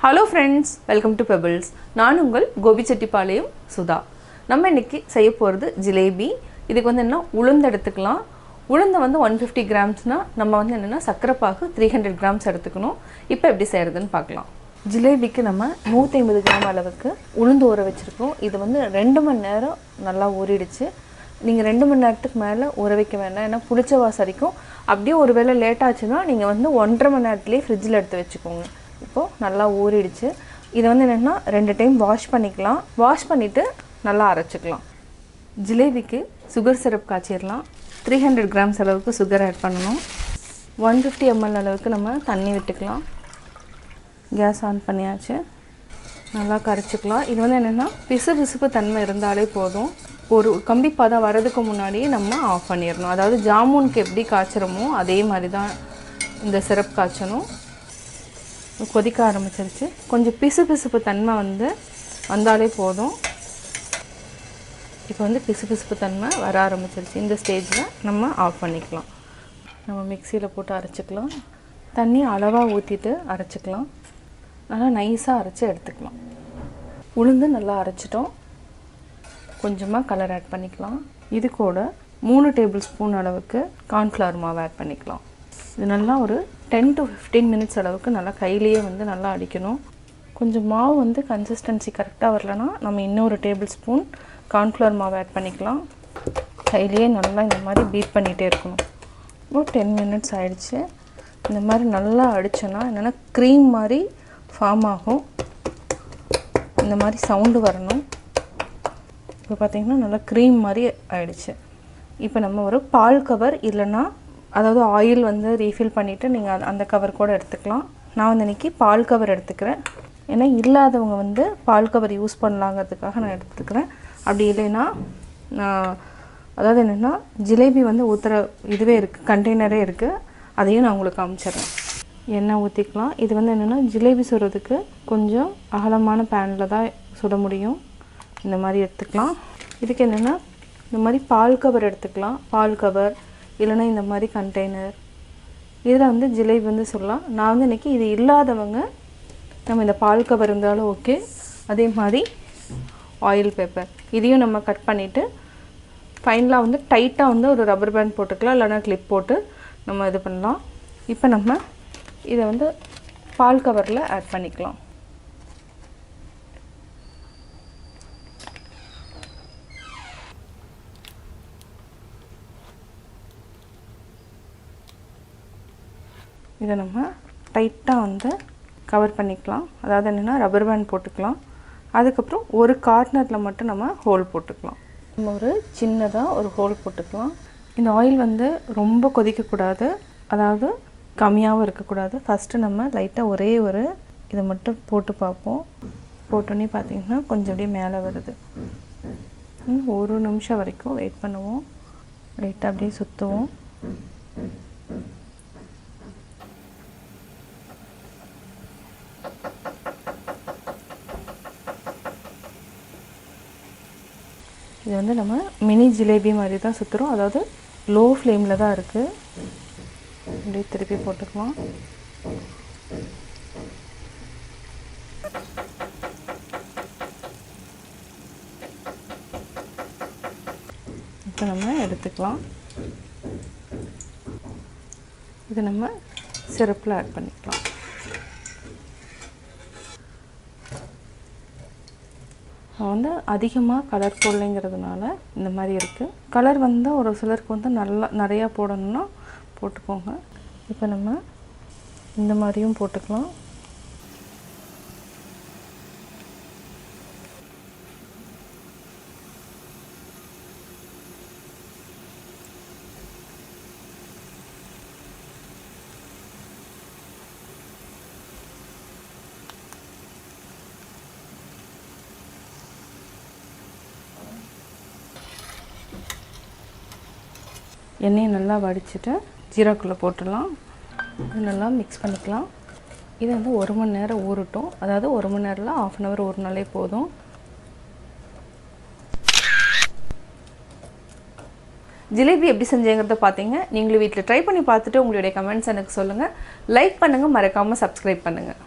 Hello friends, welcome to Pebbles. நான் உங்கள் கோபி செட்டிப்பாளையம் சுதா. நம்ம இன்னைக்கு செய்ய போறது ஜிலேபி. இதுக்கு வந்து என்ன உளுந்து எடுத்துக்கலாம். உளுந்து வந்து 150 கிராம்ஸ்னா நம்ம வந்து என்னன்னா சக்கரை பாகு 300 கிராம்ஸ் எடுத்துக்கணும். இப்போ எப்படி செய்யறதுன்னு பார்க்கலாம். ஜிலேபிக்கு நம்ம 150 கிராம் அளவுக்கு உளுந்து ஊற வச்சிருக்கோம். இது வந்து 2 மணி நேரம் நல்லா ஊறிடுச்சு. நீங்க 2 மணி நேரத்துக்கு மேல ஊற வைக்க வேண்டாம். ஏன்னா புளிச்ச வாசம் அடிக்கும். அப்படியே ஒருவேளை லேட் ஆச்சுன்னா நீங்க வந்து 1.5 மணி நேரத்திலே ஃப்ரிட்ஜ்ல எடுத்து வச்சுக்கோங்க. இப்போ நல்லா ஊறிடுச்சு. இத வந்து என்னன்னா 2 டைம் வாஷ் பண்ணிக்கலாம். வாஷ் பண்ணிட்டு நல்லா அரைச்சுக்கலாம். ஜிலேபிக்கு சுகர் சிரப் காய்ச்சிரலாம். 300 கிராம்ஸ் அளவுக்கு சுகர் ஆட் பண்ணனும். 150 ml அளவுக்கு நம்ம தண்ணி விட்டுக்கலாம். கேஸ் ஆன் பண்ணியாச்சு. நல்லா கரைச்சுக்கலாம். இது வந்து என்னன்னா பிசுபிசுப்பு தன்மை இருந்தாலே போதும். ஒரு கம்பி பதம் வரதுக்கு முன்னாடியே நம்ம ஆஃப் பண்ணிரணும். அதாவது ஜாமுனுக்கு எப்படி காய்ச்சறோமோ அதே மாதிரி தான் இந்த சிரப் காய்ச்சணும். கொதிக்க ஆரம்பிச்சிருச்சு. கொஞ்சம் பிசுபிசுப்பு தன்மை வந்தாலே போதும். இப்போ வந்து பிசுபிசுப்பு தன்மை வர ஆரம்பிச்சிருச்சு. இந்த ஸ்டேஜில் நம்ம ஆஃப் பண்ணிக்கலாம். நம்ம மிக்சியில் போட்டு அரைச்சிக்கலாம். தண்ணி அளவாக ஊற்றிட்டு அரைச்சிக்கலாம். நல்லா நைஸாக அரைச்சி எடுத்துக்கலாம். உளுந்து நல்லா அரைச்சிட்டோம். கொஞ்சமாக கலர் ஆட் பண்ணிக்கலாம். இது கூட 3 டேபிள் ஸ்பூன் அளவுக்கு கார்ன்ஃப்ளவர் மாவு ஆட் பண்ணிக்கலாம். இது நல்லா ஒரு 10 to 15 மினிட்ஸ் அளவுக்கு நல்லா கையிலேயே நல்லா அடிக்கணும். கொஞ்சம் மாவு கன்சிஸ்டன்சி கரெக்டாக வரலனா நம்ம இன்னொரு டேபிள் ஸ்பூன் கார்ன்ஃப்ளவர் மாவு ஆட் பண்ணிக்கலாம். கையிலேயே நல்லா இந்த மாதிரி பீட் பண்ணிகிட்டே இருக்கணும். இப்போ 10 மினிட்ஸ் ஆயிடுச்சு. இந்த மாதிரி நல்லா அடிச்சோன்னா என்னென்னா க்ரீம் மாதிரி ஃபார்ம் ஆகும். இந்த மாதிரி சவுண்டு வரணும். இப்போ பார்த்திங்கன்னா நல்லா க்ரீம் மாதிரி ஆயிடுச்சு. இப்போ நம்ம ஒரு பால் கவர் இல்லைன்னா அதாவது ஆயில் ரீஃபில் பண்ணிவிட்டு நீங்கள் அந்த கவர் கூட எடுத்துக்கலாம். நான் இன்றைக்கி பால் கவர் எடுத்துக்கிறேன். ஏன்னா இல்லாதவங்க பால் கவர் யூஸ் பண்ணலாங்கிறதுக்காக நான் எடுத்துக்கிறேன். அப்படி இல்லைன்னா நான் அதாவது என்னென்னா ஜிலேபி ஊற்றுற இதுவே இருக்குது, கண்டெய்னரே இருக்குது. அதையும் நான் உங்களுக்கு காமிச்சிடுறேன். எண்ணெய் ஊற்றிக்கலாம். இது என்னென்னா ஜிலேபி சுடுறதுக்கு கொஞ்சம் அகலமான பேனில் தான் சுட முடியும். இந்த மாதிரி எடுத்துக்கலாம். இதுக்கு என்னென்னா இந்த மாதிரி பால் கவர் எடுத்துக்கலாம். பால் கவர் இல்லைன்னா இந்த மாதிரி கண்டெய்னர் இதில் ஜிலேபி சொல்லலாம். நான் இன்றைக்கி இது இல்லாதவங்க நம்ம இந்த பால் கவர் இருந்தாலும் ஓகே. அதே மாதிரி ஆயில் பேப்பர் இதையும் நம்ம கட் பண்ணிவிட்டு ஃபைனலாக டைட்டாக ஒரு ரப்பர் பேண்ட் போட்டுக்கலாம். இல்லைனா கிளிப் போட்டு நம்ம இது பண்ணலாம். இப்போ நம்ம இதை பால் கவரில் ஆட் பண்ணிக்கலாம். இதை நம்ம டைட்டாக கவர் பண்ணிக்கலாம். அதாவது என்னென்னா ரப்பர் பேண்ட் போட்டுக்கலாம். அதுக்கப்புறம் ஒரு கார்னரில் மட்டும் நம்ம ஹோல் போட்டுக்கலாம். நம்ம ஒரு சின்னதாக ஒரு ஹோல் போட்டுக்கலாம். இந்த ஆயில் ரொம்ப கொதிக்கக்கூடாது, அதாவது கம்மியாகவும் இருக்கக்கூடாது. ஃபஸ்ட்டு நம்ம லைட்டாக ஒரே ஒரு இதை மட்டும் போட்டு பார்ப்போம். போட்டோன்னே பார்த்திங்கன்னா கொஞ்சம் அப்படியே மேலே வருது. ஒரு நிமிஷம் வரைக்கும் வெயிட் பண்ணுவோம். லைட்டாக அப்படியே சுற்றுவோம். இது நம்ம மினி ஜிலேபி மாதிரி தான் சுற்றுறோம். அதாவது லோ ஃப்ளேமில் தான் இருக்குது. அப்படியே திருப்பி போட்டுக்கலாம். இப்போ நம்ம எடுத்துக்கலாம். இது நம்ம சிரப்பில் ஆட் பண்ணிக்கலாம். அதிகமாக கலர் போடலைங்கிறதுனால இந்த மாதிரி இருக்குது. கலர் ஒரு சிலருக்கு நல்லா நிறையா போடணும்னா போட்டுக்கோங்க. இப்போ நம்ம இந்த மாதிரியும் போட்டுக்கலாம். எண்ணெயை நல்லா வடிச்சிட்டு ஜீராக்குள்ளே போட்டுடலாம். நல்லா மிக்ஸ் பண்ணிக்கலாம். இது 1 மணி நேரம் ஊறட்டும். அதாவது 1 மணி நேரத்தில் 1/2 hour ஊறினாலே போதும். ஜிலேபி எப்படி செஞ்சேங்கிறத பார்த்தீங்க. நீங்களும் வீட்டில் ட்ரை பண்ணி பார்த்துட்டு உங்களுடைய கமெண்ட்ஸ் எனக்கு சொல்லுங்கள். லைக் பண்ணுங்கள், மறக்காமல் சப்ஸ்கிரைப் பண்ணுங்கள்.